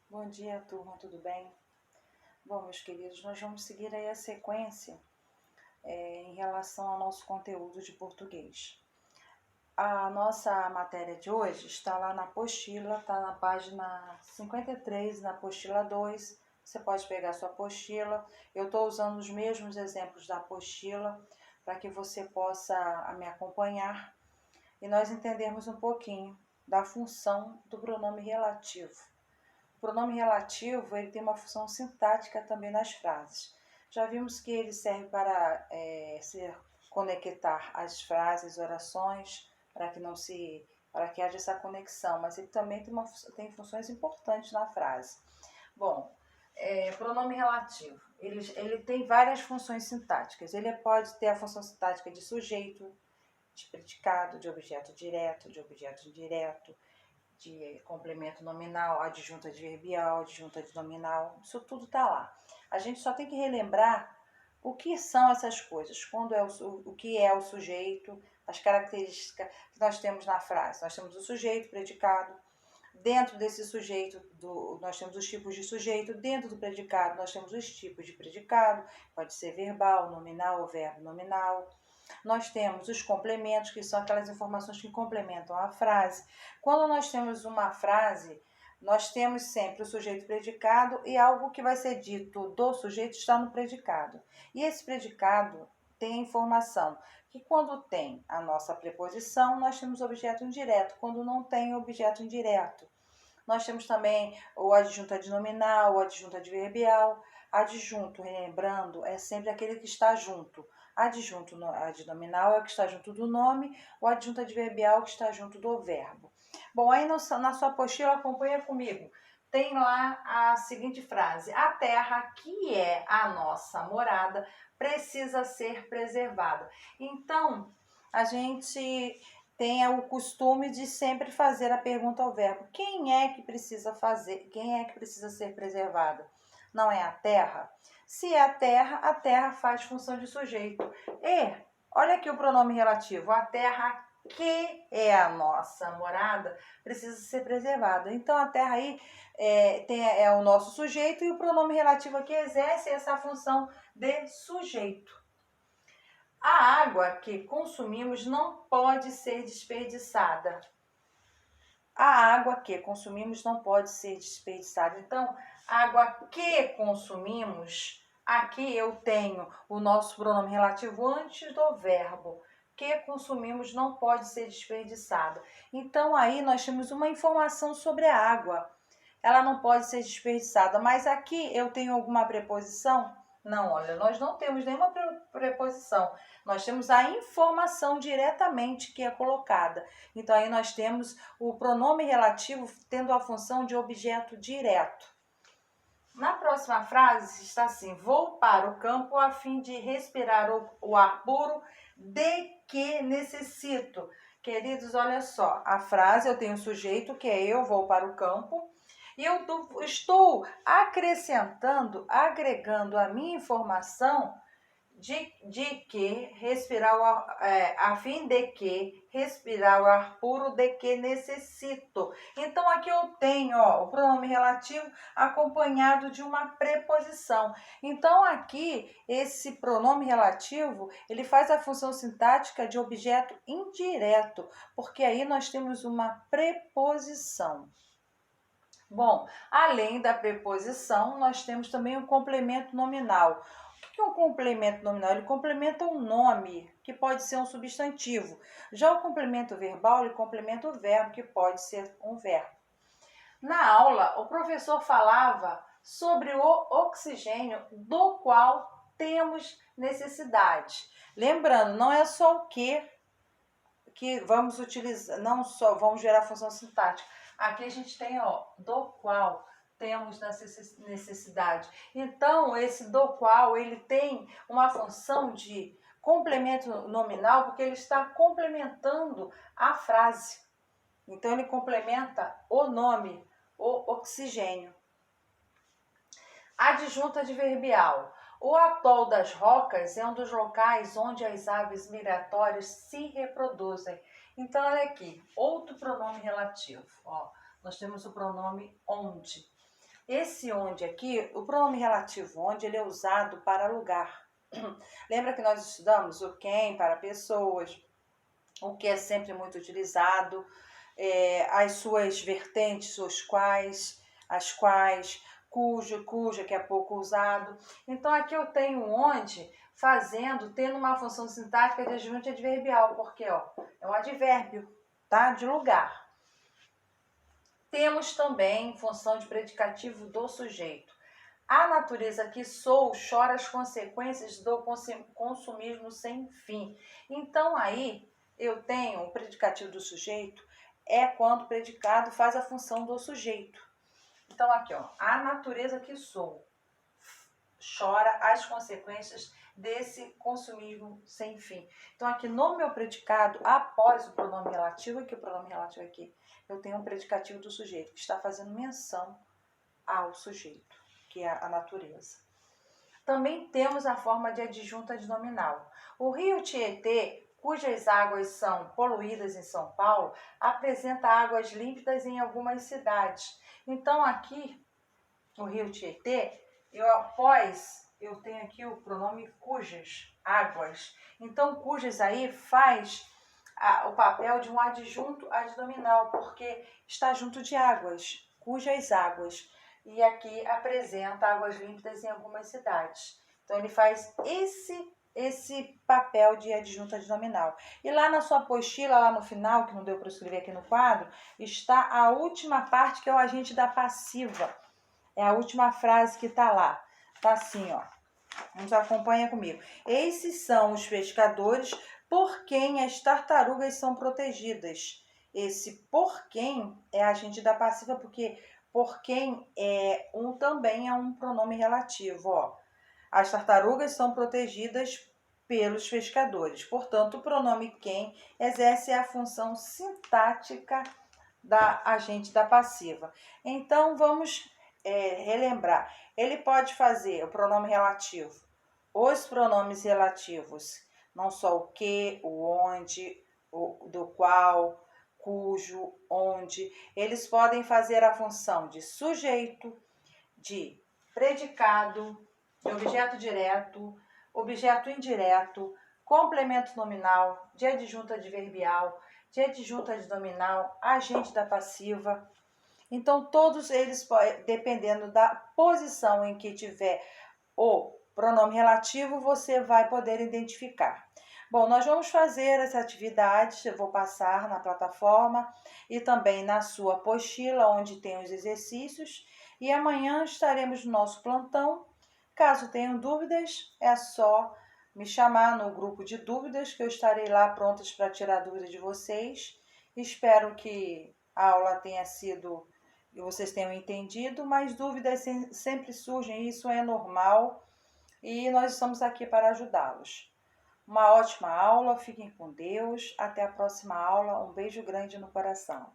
Bom dia, turma, tudo bem? Bom, meus queridos, nós vamos seguir aí a sequência em relação ao nosso conteúdo de português. A nossa matéria de hoje está lá na apostila, está na página 53, na apostila 2. Você pode pegar a sua apostila. Eu estou usando os mesmos exemplos da apostila para que você possa me acompanhar e nós entendermos um pouquinho da função do pronome relativo. O pronome relativo ele tem uma função sintática também nas frases. Já vimos que ele serve para conectar as frases, orações, para que haja essa conexão, mas ele também tem funções importantes na frase. Bom, pronome relativo, ele tem várias funções sintáticas. Ele pode ter a função sintática de sujeito, de predicado, de objeto direto, de objeto indireto, de complemento nominal, adjunta adverbial, adjunta de nominal, isso tudo está lá. A gente só tem que relembrar o que são essas coisas, o que é o sujeito, as características que nós temos na frase. Nós temos o sujeito, predicado. Dentro desse sujeito, nós temos os tipos de sujeito. Dentro do predicado, nós temos os tipos de predicado. Pode ser verbal, nominal ou verbo nominal. Nós temos os complementos, que são aquelas informações que complementam a frase. Quando nós temos uma frase, nós temos sempre o sujeito predicado e algo que vai ser dito do sujeito está no predicado. E esse predicado tem a informação que quando tem a nossa preposição, nós temos objeto indireto. Quando não tem objeto indireto, nós temos também o adjunto adnominal, o adjunto adverbial. Adjunto, lembrando, é sempre aquele que está junto. Adjunto adnominal é o que está junto do nome, o adjunto adverbial é o que está junto do verbo. Bom, aí na sua apostila, acompanha comigo. Tem lá a seguinte frase: a terra, que é a nossa morada, precisa ser preservada. Então, a gente tenha o costume de sempre fazer a pergunta ao verbo. Quem é que precisa fazer? Quem é que precisa ser preservada? Não é a terra? Se é a terra faz função de sujeito. E, olha aqui o pronome relativo. A terra que é a nossa morada precisa ser preservada. Então, a terra aí é o nosso sujeito e o pronome relativo aqui exerce essa função de sujeito. A água que consumimos não pode ser desperdiçada. A água que consumimos não pode ser desperdiçada. Então, a água que consumimos, aqui eu tenho o nosso pronome relativo antes do verbo. Que consumimos não pode ser desperdiçada. Então, aí nós temos uma informação sobre a água. Ela não pode ser desperdiçada. Mas aqui eu tenho alguma preposição? Não, olha, nós não temos nenhuma preposição. Nós temos a informação diretamente que é colocada. Então, aí nós temos o pronome relativo tendo a função de objeto direto. Na próxima frase está assim: vou para o campo a fim de respirar o ar puro de que necessito. Queridos, olha só, a frase eu tenho o sujeito que é eu vou para o campo. E eu estou acrescentando, agregando a minha informação de que respirar a fim de que respirar o ar puro de que necessito. Então aqui eu tenho o pronome relativo acompanhado de uma preposição. Então aqui esse pronome relativo ele faz a função sintática de objeto indireto, porque aí nós temos uma preposição. Bom, além da preposição, nós temos também o complemento nominal. O que é um complemento nominal? Ele complementa um nome, que pode ser um substantivo. Já o complemento verbal, ele complementa o verbo, que pode ser um verbo. Na aula, o professor falava sobre o oxigênio, do qual temos necessidade. Lembrando, não é só o que vamos utilizar, não só vamos gerar função sintática. Aqui a gente tem do qual temos necessidade. Então, esse do qual, ele tem uma função de complemento nominal, porque ele está complementando a frase. Então, ele complementa o nome, o oxigênio. Adjunto adverbial. O atol das rocas é um dos locais onde as aves migratórias se reproduzem. Então, olha aqui, outro pronome relativo. Nós temos o pronome onde. Esse onde aqui, o pronome relativo onde, ele é usado para lugar. Lembra que nós estudamos o quem para pessoas, o que é sempre muito utilizado, as suas vertentes, os quais, as quais, cujo, cuja, que é pouco usado. Então aqui eu tenho onde tendo uma função sintática de adjunto adverbial, porque ó, é um advérbio, tá? De lugar. Temos também função de predicativo do sujeito. A natureza que sou chora as consequências do consumismo sem fim. Então aí eu tenho o predicativo do sujeito, é quando o predicado faz a função do sujeito. Então aqui, ó, a natureza que sou chora as consequências desse consumismo sem fim. Então aqui no meu predicado, após o pronome relativo, aqui o pronome relativo aqui, eu tenho um predicativo do sujeito que está fazendo menção ao sujeito, que é a natureza. Também temos a forma de adjunta adnominal. O rio Tietê, cujas águas são poluídas em São Paulo, apresenta águas límpidas em algumas cidades. Então aqui, o rio Tietê, eu tenho aqui o pronome cujas, águas. Então cujas aí faz o papel de um adjunto adnominal, porque está junto de águas, cujas águas. E aqui apresenta águas límpidas em algumas cidades. Então ele faz esse papel de adjunto adnominal. E lá na sua apostila, lá no final, que não deu para escrever aqui no quadro, está a última parte, que é o agente da passiva. É a última frase que está lá. Está assim, ó. Vamos acompanha comigo. Esses são os pescadores por quem as tartarugas são protegidas. Esse por quem é agente da passiva, porque por quem também é um pronome relativo. Ó. As tartarugas são protegidas pelos pescadores. Portanto, o pronome quem exerce a função sintática da agente da passiva. Então, vamos relembrar. Ele pode fazer o pronome relativo, os pronomes relativos, não só o que, o onde, o do qual, cujo, onde. Eles podem fazer a função de sujeito, de predicado, de objeto direto, objeto indireto, complemento nominal, de adjunto adverbial, de adjunto adnominal, agente da passiva. Então, todos eles, dependendo da posição em que tiver o pronome relativo, você vai poder identificar. Bom, nós vamos fazer essa atividade, eu vou passar na plataforma e também na sua apostila, onde tem os exercícios. E amanhã estaremos no nosso plantão. Caso tenham dúvidas, é só me chamar no grupo de dúvidas, que eu estarei lá prontas para tirar dúvidas de vocês. Espero que a aula tenha sido e vocês tenham entendido, mas dúvidas sempre surgem, isso é normal e nós estamos aqui para ajudá-los. Uma ótima aula, fiquem com Deus, até a próxima aula, um beijo grande no coração.